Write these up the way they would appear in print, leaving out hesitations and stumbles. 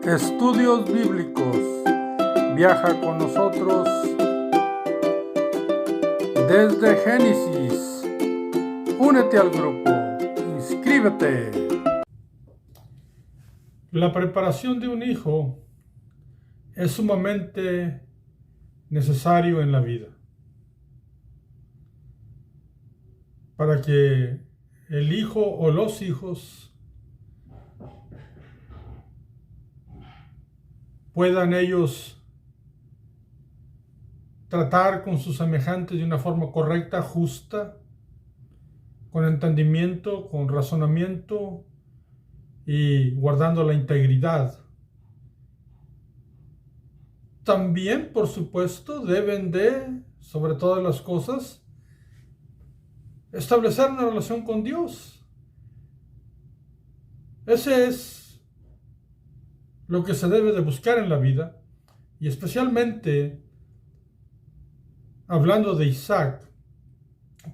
Estudios Bíblicos. Viaja con nosotros desde Génesis. Únete al grupo. Inscríbete. La preparación de un hijo es sumamente necesario en la vida para que el hijo o los hijos puedan ellos tratar con sus semejantes de una forma correcta, justa, con entendimiento, con razonamiento y guardando la integridad. También, por supuesto, deben de, sobre todas las cosas, establecer una relación con Dios. Ese es lo que se debe de buscar en la vida, y especialmente hablando de Isaac,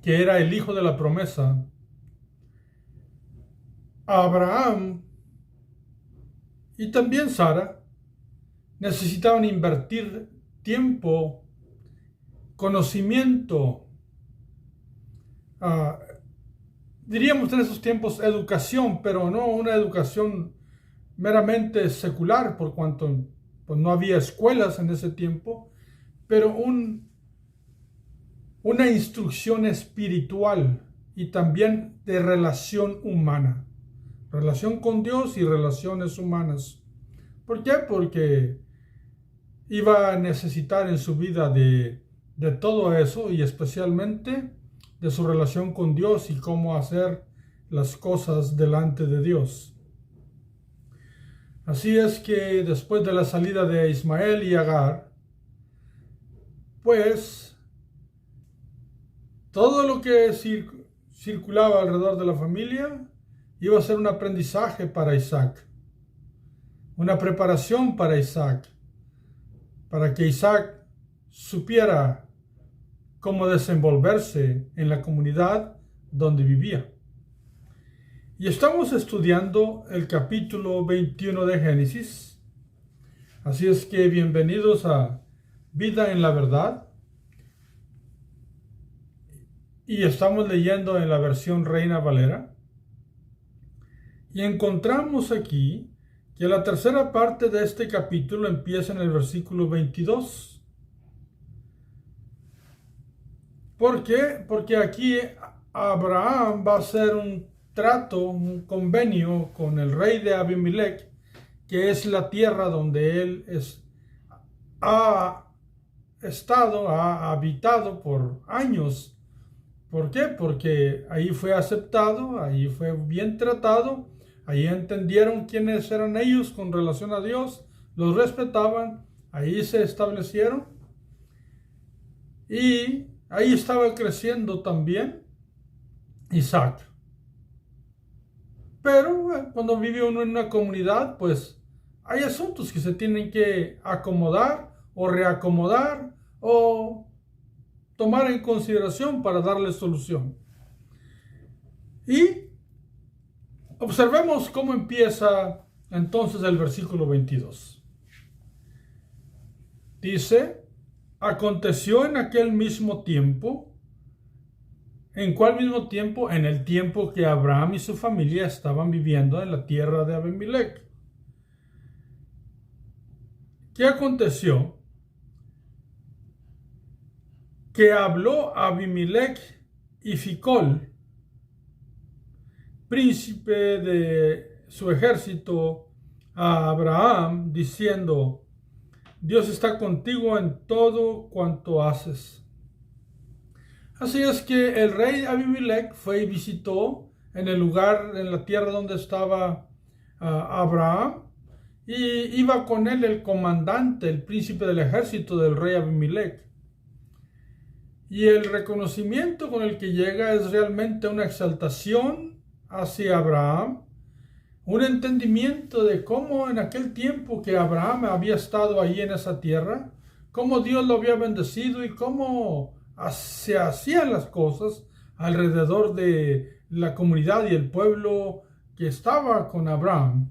que era el hijo de la promesa. Abraham y también Sara necesitaban invertir tiempo, conocimiento, diríamos en esos tiempos educación, pero no una educación meramente secular, por cuanto pues, no había escuelas en ese tiempo, pero una instrucción espiritual y también de relación humana, relación con Dios y relaciones humanas. ¿Por qué? Porque iba a necesitar en su vida de todo eso, y especialmente de su relación con Dios y cómo hacer las cosas delante de Dios. Así es que después de la salida de Ismael y Agar, pues todo lo que circulaba alrededor de la familia iba a ser un aprendizaje para Isaac, una preparación para Isaac, para que Isaac supiera cómo desenvolverse en la comunidad donde vivía. Y estamos estudiando el capítulo 21 de Génesis. Así es que bienvenidos a Vida en la Verdad. Y estamos leyendo en la versión Reina Valera. Y encontramos aquí que la tercera parte de este capítulo empieza en el versículo 22. ¿Por qué? Porque aquí Abraham va a hacer un trato, un convenio con el rey de Abimelech, que es la tierra donde él ha habitado por años. ¿Por qué? Porque ahí fue aceptado, ahí fue bien tratado, ahí entendieron quiénes eran ellos con relación a Dios, los respetaban, ahí se establecieron y ahí estaba creciendo también Isaac. Pero cuando vive uno en una comunidad, pues hay asuntos que se tienen que acomodar o reacomodar o tomar en consideración para darle solución. Y observemos cómo empieza entonces el versículo 22. Dice: aconteció en aquel mismo tiempo. ¿En cuál mismo tiempo? En el tiempo que Abraham y su familia estaban viviendo en la tierra de Abimelech. ¿Qué aconteció? Que habló Abimelech y Ficol, príncipe de su ejército, a Abraham, diciendo: Dios está contigo en todo cuanto haces. Así es que el rey Abimelech fue y visitó en el lugar, en la tierra donde estaba Abraham, y iba con él el comandante, el príncipe del ejército del rey Abimelech. Y el reconocimiento con el que llega es realmente una exaltación hacia Abraham, un entendimiento de cómo en aquel tiempo que Abraham había estado ahí en esa tierra, cómo Dios lo había bendecido y cómo se hacían las cosas alrededor de la comunidad y el pueblo que estaba con Abraham.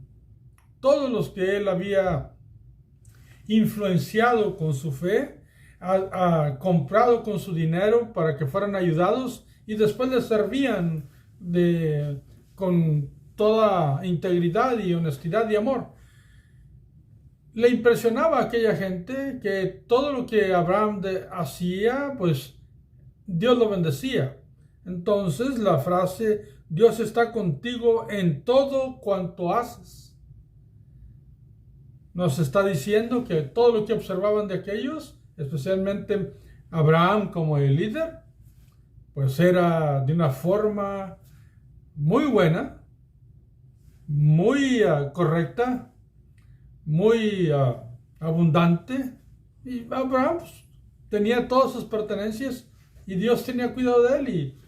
todos los que él había influenciado con su fe, comprado con su dinero para que fueran ayudados y después les servían con toda integridad y honestidad y amor. Le impresionaba a aquella gente que todo lo que Abraham hacía, pues Dios lo bendecía. Entonces la frase, Dios está contigo en todo cuanto haces, nos está diciendo que todo lo que observaban de aquellos, especialmente Abraham como el líder, pues era de una forma muy buena, muy correcta, muy abundante. Y Abraham pues, tenía todas sus pertenencias y Dios tenía cuidado de él y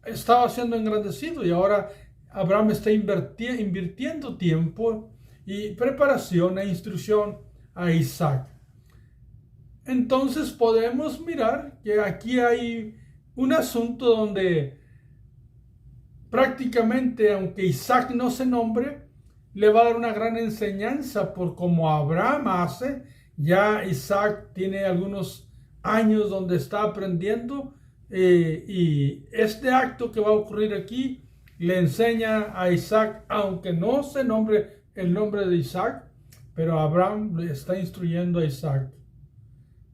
estaba siendo engrandecido. Y ahora Abraham está invirtiendo tiempo y preparación e instrucción a Isaac. Entonces podemos mirar que aquí hay un asunto donde prácticamente, aunque Isaac no se nombre, le va a dar una gran enseñanza por cómo Abraham hace. Ya Isaac tiene algunos años donde está aprendiendo y este acto que va a ocurrir aquí le enseña a Isaac, aunque no se nombre el nombre de Isaac, pero Abraham le está instruyendo a Isaac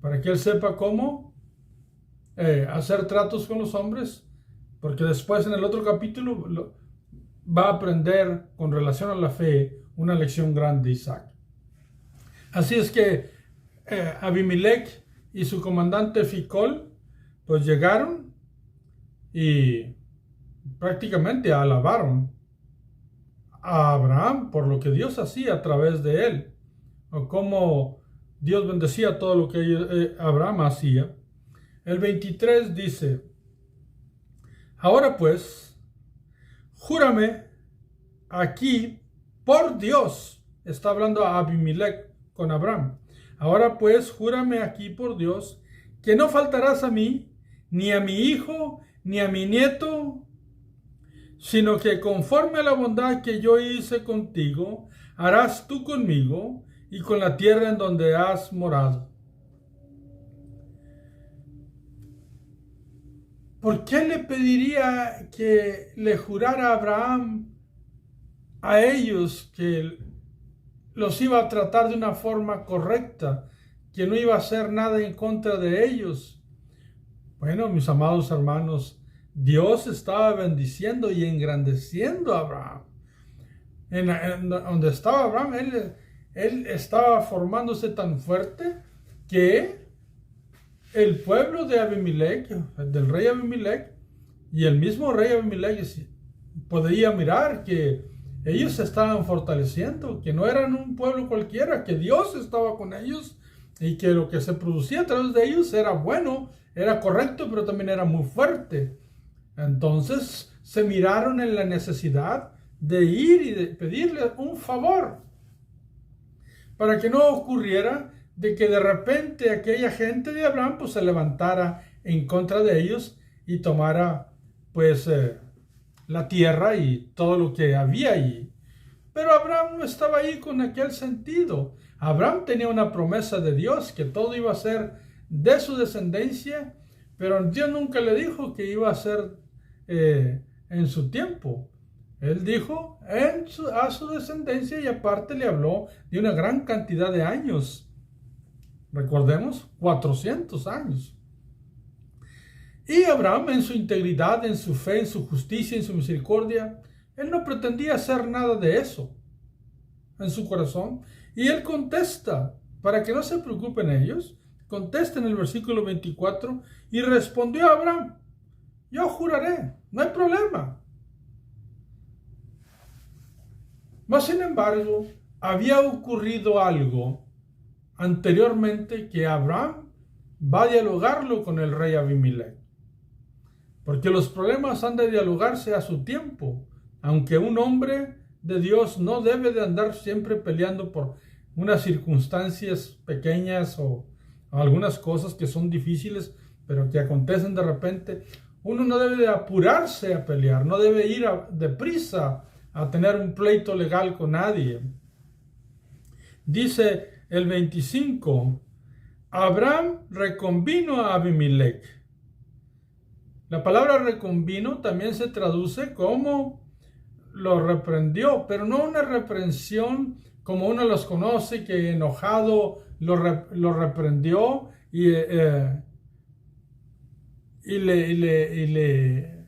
para que él sepa cómo hacer tratos con los hombres, porque después en el otro capítulo va a aprender con relación a la fe una lección grande Isaac. Así es que Abimelech y su comandante Ficol pues llegaron y prácticamente alabaron a Abraham por lo que Dios hacía a través de él, o cómo Dios bendecía todo lo que Abraham hacía. El 23 dice, ahora pues, júrame aquí por Dios. Está hablando a Abimelech con Abraham. Ahora pues, júrame aquí por Dios que no faltarás a mí, ni a mi hijo, ni a mi nieto, sino que conforme a la bondad que yo hice contigo, harás tú conmigo y con la tierra en donde has morado. ¿Por qué le pediría que le jurara a Abraham a ellos que los iba a tratar de una forma correcta, que no iba a hacer nada en contra de ellos? Bueno, mis amados hermanos, Dios estaba bendiciendo y engrandeciendo a Abraham. En donde estaba Abraham, él estaba formándose tan fuerte que el pueblo de Abimelech, del rey Abimelech, y el mismo rey Abimelech podía mirar que ellos se estaban fortaleciendo, que no eran un pueblo cualquiera, que Dios estaba con ellos y que lo que se producía a través de ellos era bueno, era correcto, pero también era muy fuerte. Entonces se miraron en la necesidad de ir y de pedirle un favor para que no ocurriera de que de repente aquella gente de Abraham pues se levantara en contra de ellos y tomara pues la tierra y todo lo que había allí. Pero Abraham no estaba ahí con aquel sentido. Abraham tenía una promesa de Dios que todo iba a ser de su descendencia, pero Dios nunca le dijo que iba a ser en su tiempo. Él dijo a su descendencia y aparte le habló de una gran cantidad de años. Recordemos, 400 años. Y Abraham, en su integridad, en su fe, en su justicia, en su misericordia, él no pretendía hacer nada de eso en su corazón. Y él contesta, para que no se preocupen ellos, contesta en el versículo 24, y respondió a Abraham, yo juraré, no hay problema. Mas, sin embargo, había ocurrido algo anteriormente que Abraham va a dialogarlo con el rey Abimelech. Porque los problemas han de dialogarse a su tiempo, aunque un hombre de Dios no debe de andar siempre peleando por unas circunstancias pequeñas o algunas cosas que son difíciles, pero que acontecen de repente. Uno no debe de apurarse a pelear, no debe ir deprisa a tener un pleito legal con nadie. Dice el 25, Abraham reconvino a Abimelech. La palabra reconvino también se traduce como lo reprendió, pero no una reprensión como uno los conoce, que enojado lo reprendió y le,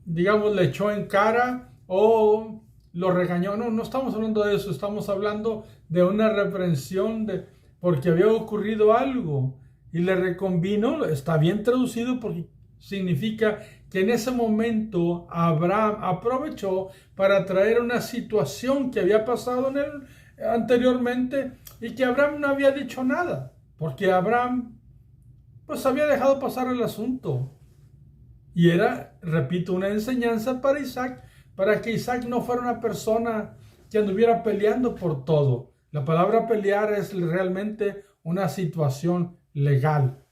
digamos, le echó en cara o lo regañó. No, no estamos hablando de eso, estamos hablando de una reprensión porque había ocurrido algo y le reconvino. Está bien traducido porque significa que en ese momento Abraham aprovechó para traer una situación que había pasado en él anteriormente y que Abraham no había dicho nada, porque Abraham pues había dejado pasar el asunto. Y era, repito, una enseñanza para Isaac, para que Isaac no fuera una persona que anduviera peleando por todo. La palabra pelear es realmente una situación legal.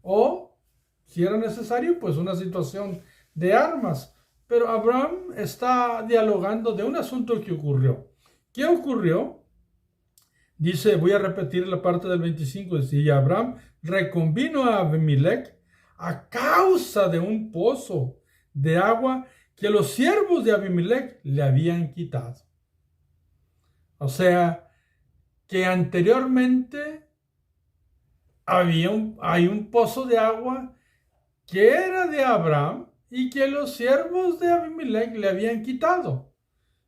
O, si era necesario, pues una situación de armas. Pero Abraham está dialogando de un asunto que ocurrió. ¿Qué ocurrió? Dice, voy a repetir la parte del 25, dice, y Abraham reconvino a Abimelech a causa de un pozo de agua que los siervos de Abimelech le habían quitado. O sea, que anteriormente hay un pozo de agua que era de Abraham y que los siervos de Abimelech le habían quitado.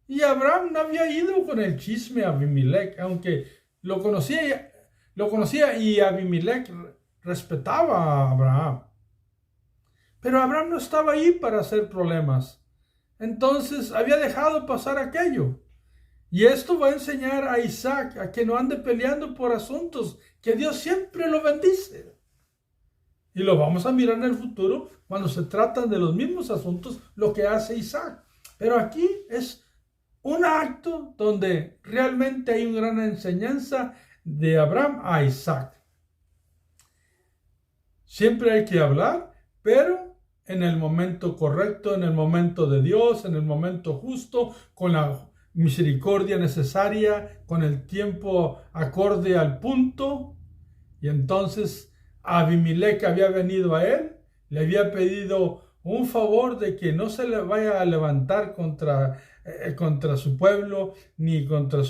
Y Abraham no había ido con el chisme a Abimelech, aunque lo conocía y Abimelech respetaba a Abraham. Pero Abraham no estaba ahí para hacer problemas. Entonces había dejado pasar aquello. Y esto va a enseñar a Isaac a que no ande peleando por asuntos, que Dios siempre lo bendice. Y lo vamos a mirar en el futuro cuando se tratan de los mismos asuntos, lo que hace Isaac. Pero aquí es un acto donde realmente hay una gran enseñanza de Abraham a Isaac. Siempre hay que hablar, pero en el momento correcto, en el momento de Dios, en el momento justo, con la misericordia necesaria, con el tiempo acorde al punto. Y entonces Abimelech había venido a él, le había pedido un favor de que no se le vaya a levantar contra su pueblo, ni contra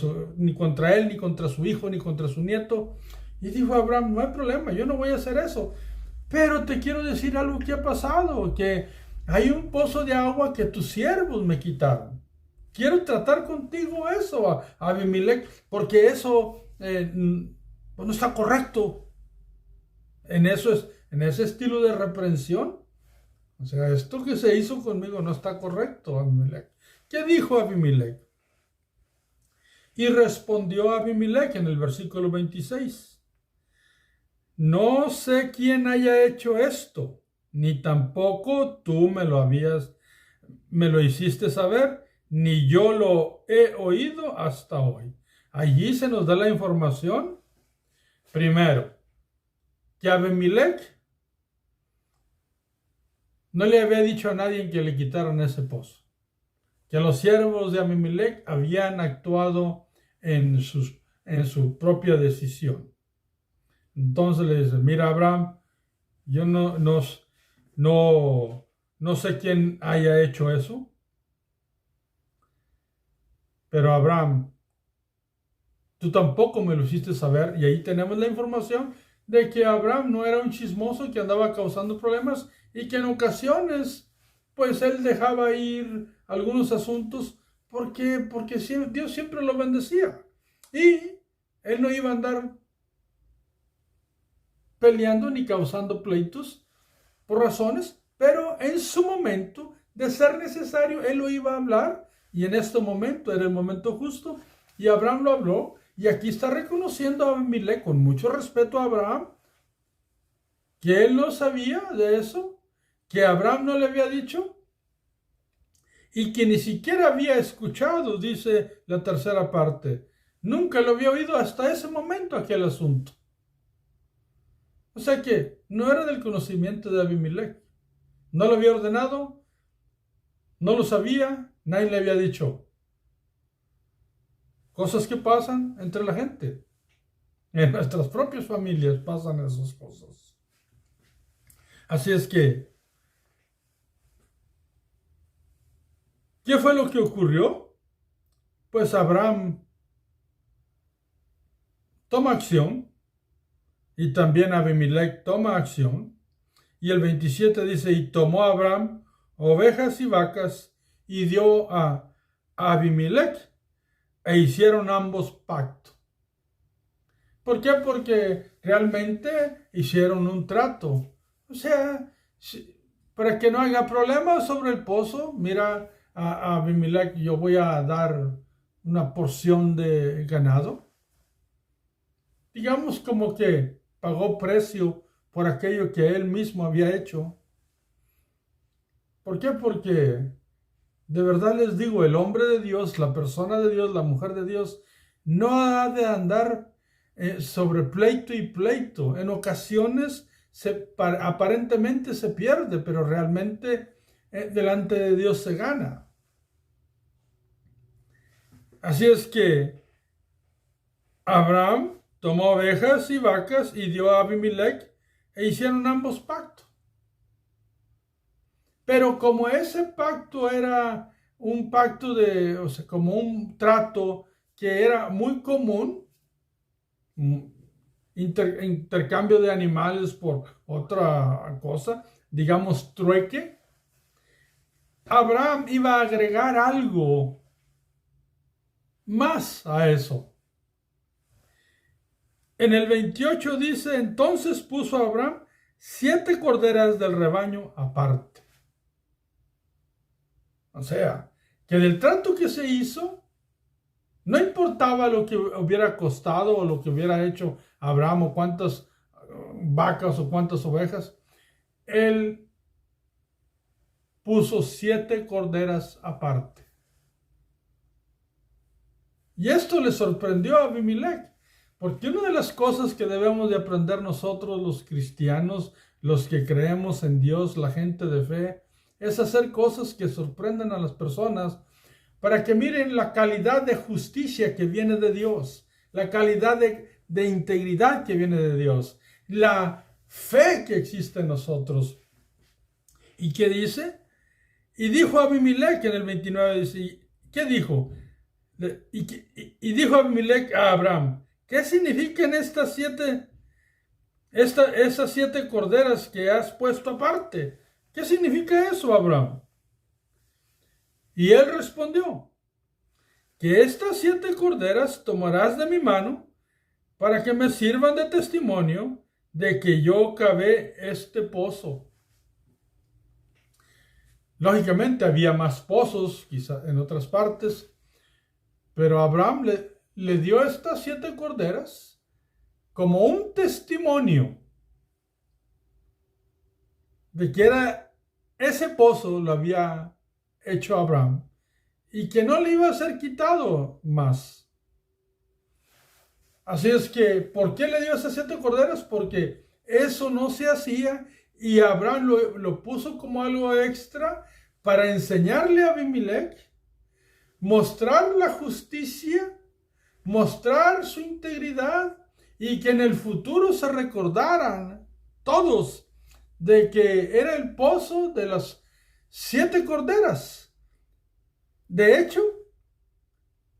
él, ni contra su hijo, ni contra su nieto. Y dijo Abraham, no hay problema, yo no voy a hacer eso. Pero te quiero decir algo que ha pasado, que hay un pozo de agua que tus siervos me quitaron. Quiero tratar contigo eso, Abimelech, porque eso no está correcto. En ese estilo de reprensión. O sea, esto que se hizo conmigo no está correcto, Abimelech. ¿Qué dijo Abimelech? Y respondió Abimelech en el versículo 26. No sé quién haya hecho esto, ni tampoco tú me lo hiciste saber, ni yo lo he oído hasta hoy. Allí se nos da la información, primero, que Abimelech no le había dicho a nadie que le quitaran ese pozo, que los siervos de Abimelech habían actuado en su propia decisión. Entonces le dice, mira Abraham, yo no sé quién haya hecho eso, pero Abraham, tú tampoco me lo hiciste saber. Y ahí tenemos la información de que Abraham no era un chismoso que andaba causando problemas y que en ocasiones pues él dejaba ir algunos asuntos porque Dios siempre lo bendecía. Y él no iba a andar peleando ni causando pleitos por razones, pero en su momento de ser necesario, él lo iba a hablar, y en este momento era el momento justo, y Abraham lo habló, y aquí está reconociendo a Abimelech con mucho respeto a Abraham, que él no sabía de eso, que Abraham no le había dicho, y que ni siquiera había escuchado, dice la tercera parte. Nunca lo había oído hasta ese momento aquel asunto. O sea que no era del conocimiento de Abimelech. No lo había ordenado, no lo sabía, nadie le había dicho. Cosas que pasan entre la gente. En nuestras propias familias pasan esas cosas. Así es que, ¿qué fue lo que ocurrió? Pues Abraham toma acción y también Abimelech toma acción. Y el 27 dice, y tomó Abraham ovejas y vacas y dio a Abimelech e hicieron ambos pacto. ¿Por qué? Porque realmente hicieron un trato. O sea, para que no haya problemas sobre el pozo, mira, a Abimelech yo voy a dar una porción de ganado. Digamos como que pagó precio por aquello que él mismo había hecho. ¿Por qué? Porque de verdad les digo, el hombre de Dios, la persona de Dios, la mujer de Dios, no ha de andar sobre pleito y pleito. En ocasiones aparentemente se pierde, pero realmente delante de Dios se gana. Así es que Abraham tomó ovejas y vacas y dio a Abimelech e hicieron ambos pacto. Pero como ese pacto era un pacto o sea, como un trato que era muy común, intercambio de animales por otra cosa, digamos trueque, Abraham iba a agregar algo más a eso. En el 28 dice, entonces puso a Abraham 7 corderas del rebaño aparte. O sea, que del trato que se hizo, no importaba lo que hubiera costado o lo que hubiera hecho Abraham o cuántas vacas o cuántas ovejas, él puso 7 corderas aparte. Y esto le sorprendió a Abimelech, porque una de las cosas que debemos de aprender nosotros los cristianos, los que creemos en Dios, la gente de fe, es hacer cosas que sorprendan a las personas para que miren la calidad de justicia que viene de Dios, la calidad de integridad que viene de Dios, la fe que existe en nosotros. ¿Y qué dice? Y dijo Abimelech en el 29, dice, ¿qué dijo? Y dijo Abimelech a Abraham, ¿qué significan esas 7 corderas que has puesto aparte? ¿Qué significa eso, Abraham? Y él respondió, que estas 7 corderas tomarás de mi mano para que me sirvan de testimonio de que yo cavé este pozo. Lógicamente había más pozos, quizá en otras partes, pero Abraham le dio estas 7 corderas como un testimonio de que ese pozo lo había hecho Abraham y que no le iba a ser quitado más. Así es que, ¿por qué le dio esas 7 corderas? Porque eso no se hacía y Abraham lo puso como algo extra para enseñarle a Abimelech, mostrar la justicia, mostrar su integridad y que en el futuro se recordaran todos de que era el pozo de las 7 corderas. De hecho,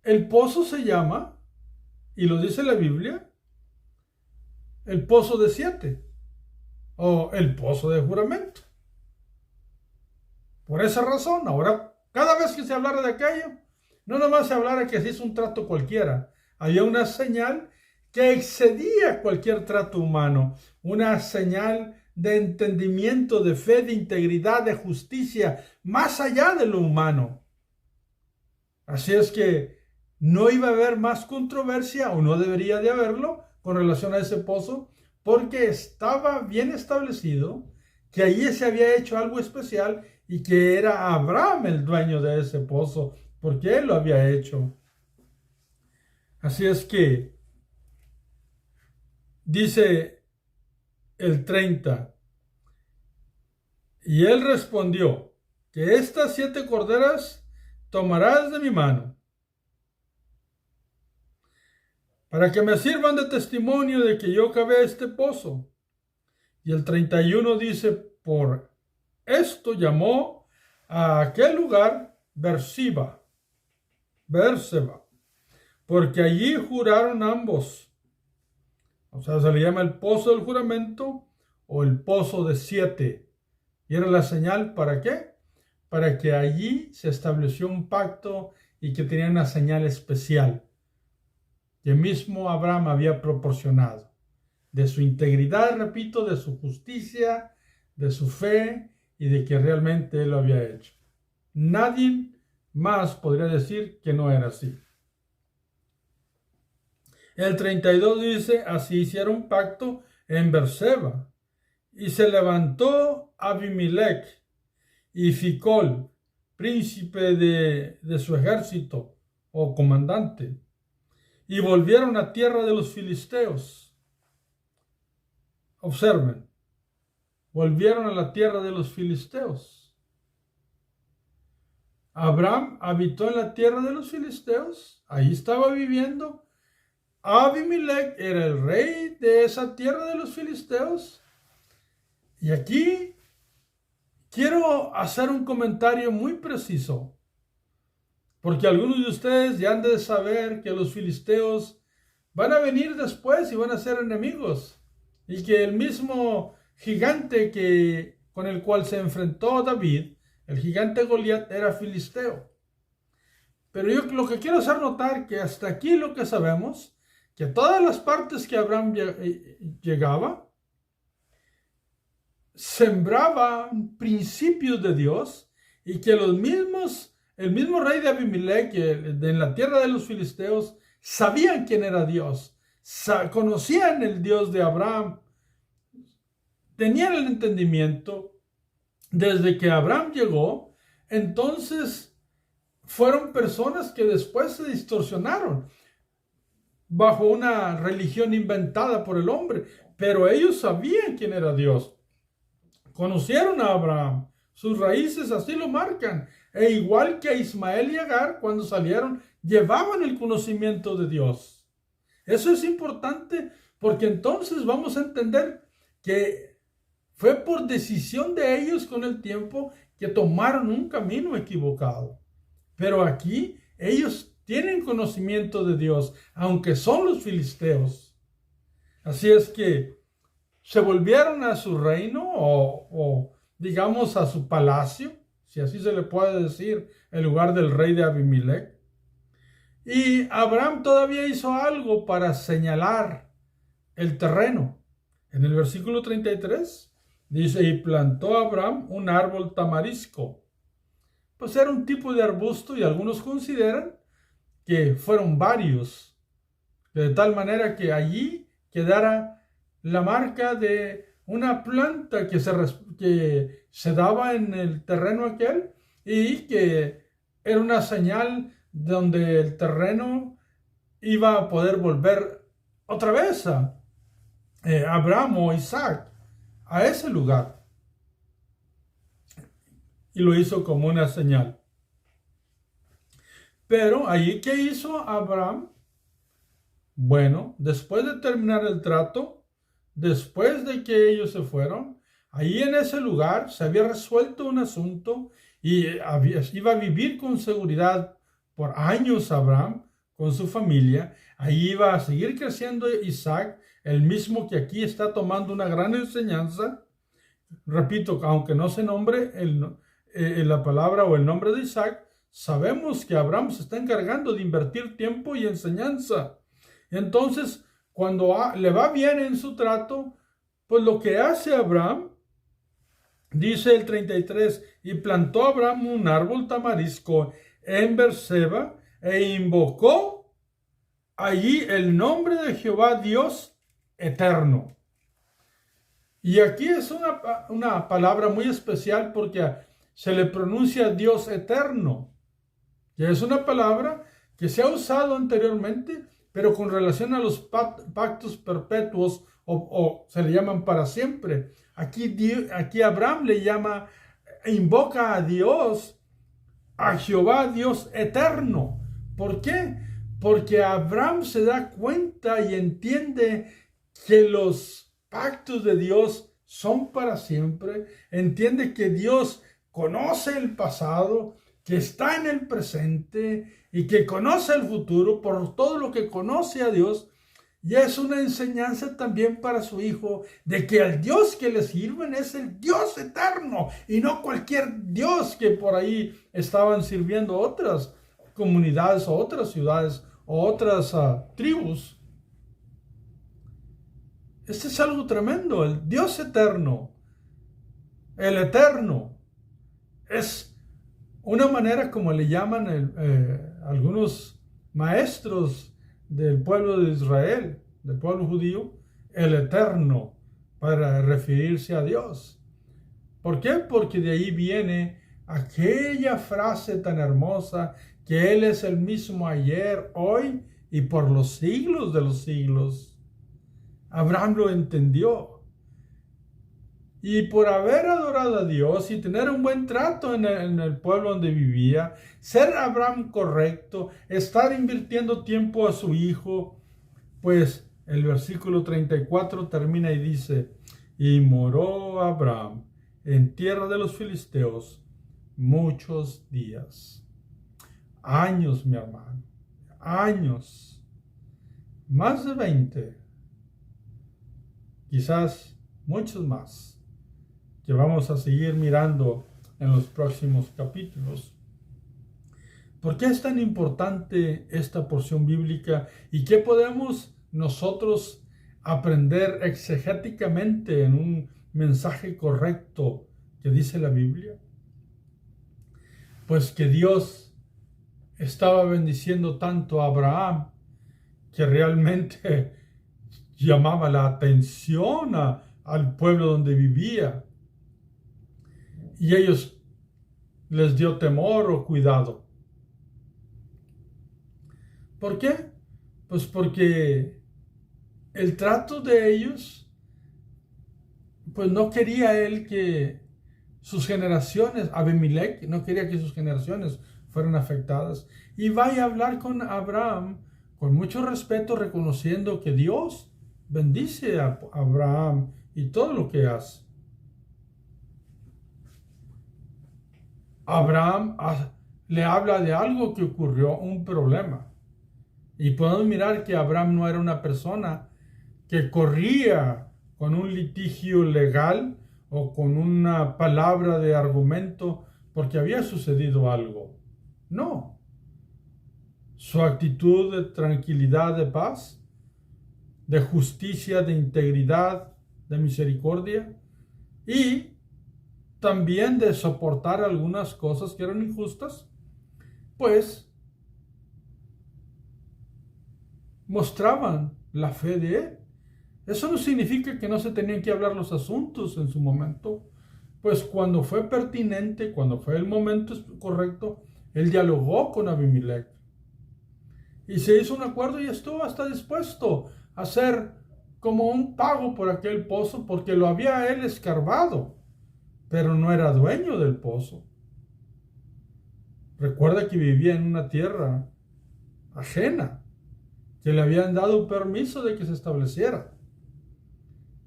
el pozo se llama, y lo dice la Biblia, el pozo de 7 o el pozo de juramento. Por esa razón, ahora, cada vez que se hablara de aquello, no nomás se hablara que se hizo un trato cualquiera, había una señal que excedía cualquier trato humano, una señal de entendimiento, de fe, de integridad, de justicia, más allá de lo humano. Así es que no iba a haber más controversia, o no debería de haberlo, con relación a ese pozo, porque estaba bien establecido que allí se había hecho algo especial y que era Abraham el dueño de ese pozo, porque él lo había hecho. Así es que dice el 30, y él respondió, que estas 7 corderas tomarás de mi mano para que me sirvan de testimonio de que yo cavé este pozo. Y el 31 dice, por esto llamó a aquel lugar Berseba, porque allí juraron ambos. O sea, se le llama el pozo del juramento o el pozo de 7. ¿Y era la señal para qué? Para que allí se estableció un pacto y que tenía una señal especial que mismo Abraham había proporcionado. De su integridad, repito, de su justicia, de su fe y de que realmente él lo había hecho. Nadie más podría decir que no era así. El 32 dice, así hicieron un pacto en Berseba, y se levantó Abimelech y Ficol, príncipe de su ejército o comandante, y volvieron a tierra de los filisteos. Observen, volvieron a la tierra de los filisteos. Abraham habitó en la tierra de los filisteos, ahí estaba viviendo. Abimelech era el rey de esa tierra de los filisteos. Y aquí quiero hacer un comentario muy preciso, porque algunos de ustedes ya han de saber que los filisteos van a venir después y van a ser enemigos, y que el mismo gigante con el cual se enfrentó David, el gigante Goliat, era filisteo. Pero yo lo que quiero hacer notar que hasta aquí lo que sabemos, que todas las partes que Abraham llegaba, sembraba principios de Dios, y que el mismo rey de Abimelech en la tierra de los filisteos sabían quién era Dios, conocían el Dios de Abraham, tenían el entendimiento. Desde que Abraham llegó, entonces fueron personas que después se distorsionaron bajo una religión inventada por el hombre, pero ellos sabían quién era Dios. Conocieron a Abraham, sus raíces así lo marcan, e igual que a Ismael y Agar, cuando salieron, llevaban el conocimiento de Dios. Eso es importante, porque entonces vamos a entender que fue por decisión de ellos con el tiempo que tomaron un camino equivocado. Pero aquí ellos tienen conocimiento de Dios, aunque son los filisteos. Así es que se volvieron a su reino o digamos a su palacio, si así se le puede decir, en lugar del rey de Abimelech. Y Abraham todavía hizo algo para señalar el terreno. En el versículo 33 dice, y plantó Abraham un árbol tamarisco. Pues era un tipo de arbusto, y algunos consideran que fueron varios, de tal manera que allí quedara la marca de una planta que se daba en el terreno aquel, y que era una señal donde el terreno iba a poder volver otra vez a Abraham o Isaac a ese lugar. Y lo hizo como una señal. Pero allí, ¿qué hizo Abraham? Bueno, después de terminar el trato, después de que ellos se fueron, ahí en ese lugar se había resuelto un asunto y iba a vivir con seguridad por años Abraham con su familia. Ahí iba a seguir creciendo Isaac, el mismo que aquí está tomando una gran enseñanza. Repito, aunque no se nombre la palabra o el nombre de Isaac, sabemos que Abraham se está encargando de invertir tiempo y enseñanza. Entonces, cuando le va bien en su trato, pues lo que hace Abraham, dice el 33, y plantó Abraham un árbol tamarisco en Berseba e invocó allí el nombre de Jehová Dios eterno. Y aquí es una palabra muy especial porque se le pronuncia Dios eterno. Y es una palabra que se ha usado anteriormente, pero con relación a los pactos perpetuos o se le llaman para siempre. Aquí Abraham invoca a Dios, a Jehová Dios eterno. ¿Por qué? porque Abraham se da cuenta y entiende que los pactos de Dios son para siempre, entiende que Dios conoce el pasado, que está en el presente y que conoce el futuro por todo lo que conoce a Dios. Y es una enseñanza también para su hijo de que el Dios que le sirven es el Dios eterno y no cualquier Dios que por ahí estaban sirviendo otras comunidades o otras ciudades o otras tribus. Este es algo tremendo. El Dios eterno, el eterno, es una manera como le llaman algunos maestros del pueblo de Israel, del pueblo judío, el eterno, para referirse a Dios. ¿Por qué? Porque de ahí viene aquella frase tan hermosa que Él es el mismo ayer, hoy y por los siglos de los siglos. Abraham lo entendió. Y por haber adorado a Dios y tener un buen trato en el pueblo donde vivía, ser Abraham correcto, estar invirtiendo tiempo a su hijo, pues el versículo 34 termina y dice, y moró Abraham en tierra de los filisteos muchos días. Años, mi hermano, años, más de 20, quizás muchos más, que vamos a seguir mirando en los próximos capítulos. ¿Por qué es tan importante esta porción bíblica y qué podemos nosotros aprender exegéticamente en un mensaje correcto que dice la Biblia? Pues que Dios estaba bendiciendo tanto a Abraham que realmente llamaba la atención al pueblo donde vivía. Y ellos les dio temor o cuidado. ¿Por qué? Pues porque el trato de ellos, pues no quería él que sus generaciones, Abimelech, no quería que sus generaciones fueran afectadas. Y vaya a hablar con Abraham con mucho respeto, reconociendo que Dios bendice a Abraham y todo lo que hace. Abraham le habla de algo que ocurrió, un problema. Y podemos mirar que Abraham no era una persona que corría con un litigio legal o con una palabra de argumento porque había sucedido algo. No. Su actitud de tranquilidad, de paz, de justicia, de integridad, de misericordia y también de soportar algunas cosas que eran injustas, pues mostraban la fe de él. Eso no significa que no se tenían que hablar los asuntos en su momento, pues cuando fue pertinente, cuando fue el momento correcto, él dialogó con Abimelech. Y se hizo un acuerdo y estuvo hasta dispuesto a hacer como un pago por aquel pozo, porque lo había él escarbado, pero no era dueño del pozo. Recuerda que vivía en una tierra ajena, que le habían dado un permiso de que se estableciera.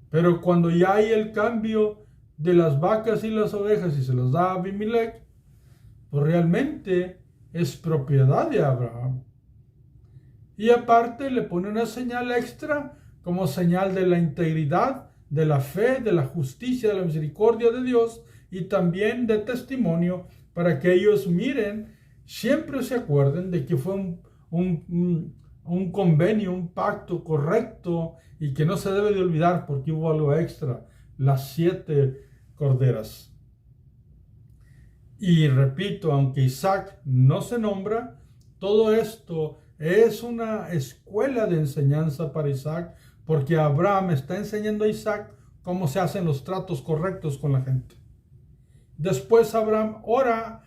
Pero cuando ya hay el cambio de las vacas y las ovejas y se los da a Abimelech, pues realmente es propiedad de Abraham. Y aparte le pone una señal extra como señal de la integridad, de la fe, de la justicia, de la misericordia de Dios y también de testimonio para que ellos miren, siempre se acuerden de que fue un convenio, un pacto correcto y que no se debe de olvidar porque hubo algo extra, las 7 corderas. Y repito, aunque Isaac no se nombra, todo esto es una escuela de enseñanza para Isaac, porque Abraham está enseñando a Isaac cómo se hacen los tratos correctos con la gente. Después Abraham ora,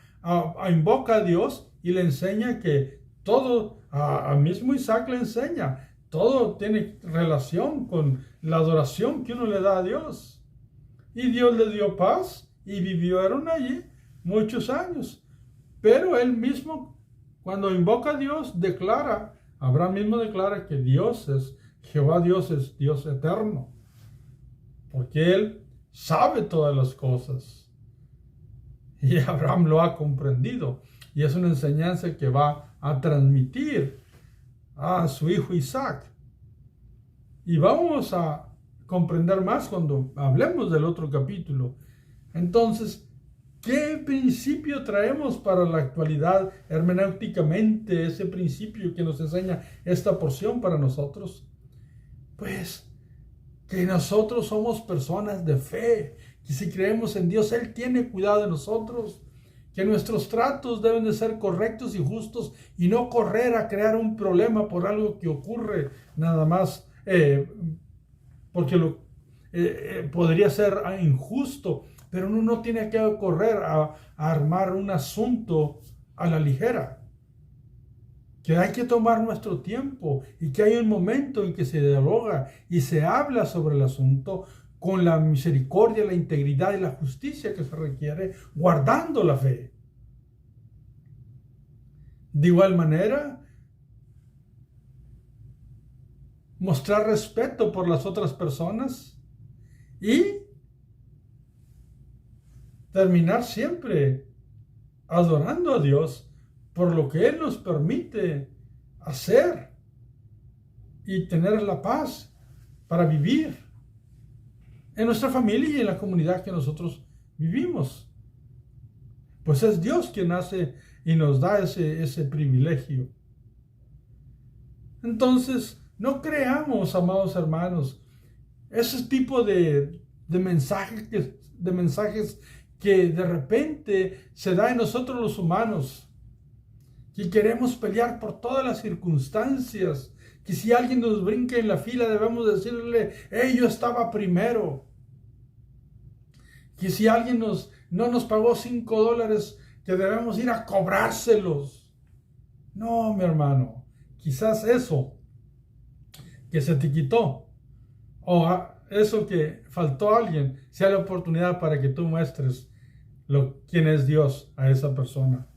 invoca a Dios y le enseña que todo, a mismo Isaac le enseña, todo tiene relación con la adoración que uno le da a Dios. Y Dios le dio paz y vivieron allí muchos años. Pero él mismo, cuando invoca a Dios, declara Abraham mismo declara que Jehová Dios es Dios eterno, porque Él sabe todas las cosas. Y Abraham lo ha comprendido. Y es una enseñanza que va a transmitir a su hijo Isaac. Y vamos a comprender más cuando hablemos del otro capítulo. Entonces, ¿qué principio traemos para la actualidad hermenéuticamente? Ese principio que nos enseña esta porción para nosotros. Pues que nosotros somos personas de fe, que si creemos en Dios, Él tiene cuidado de nosotros, que nuestros tratos deben de ser correctos y justos y no correr a crear un problema por algo que ocurre nada más porque podría ser injusto, pero uno no tiene que correr a armar un asunto a la ligera. Que hay que tomar nuestro tiempo y que hay un momento en que se dialoga y se habla sobre el asunto con la misericordia, la integridad y la justicia que se requiere, guardando la fe. De igual manera, mostrar respeto por las otras personas y terminar siempre adorando a Dios por lo que Él nos permite hacer y tener la paz para vivir en nuestra familia y en la comunidad que nosotros vivimos. Pues es Dios quien hace y nos da ese privilegio. Entonces, no creamos, amados hermanos, ese tipo de mensajes que de repente se da en nosotros los humanos, que queremos pelear por todas las circunstancias, que si alguien nos brinca en la fila debemos decirle, hey, yo estaba primero, que si alguien no nos pagó $5, que debemos ir a cobrárselos. No, mi hermano, quizás eso que se te quitó o eso que faltó a alguien sea la oportunidad para que tú muestres quién es Dios a esa persona.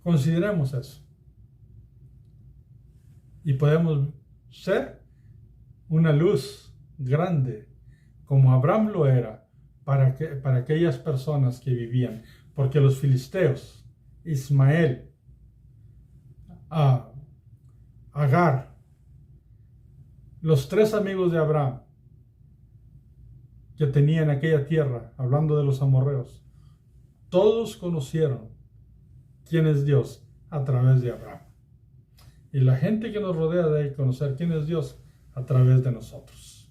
Consideremos eso. Y podemos ser una luz grande, como Abraham lo era, para aquellas personas que vivían. Porque los filisteos, Ismael, Agar, los 3 amigos de Abraham que tenían aquella tierra, hablando de los amorreos, todos conocieron quién es Dios a través de Abraham. Y la gente que nos rodea debe conocer quién es Dios a través de nosotros.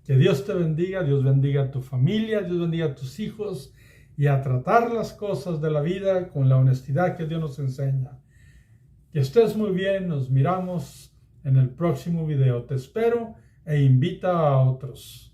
Que Dios te bendiga, Dios bendiga a tu familia, Dios bendiga a tus hijos y a tratar las cosas de la vida con la honestidad que Dios nos enseña. Que estés muy bien, nos miramos en el próximo video. Te espero e invita a otros.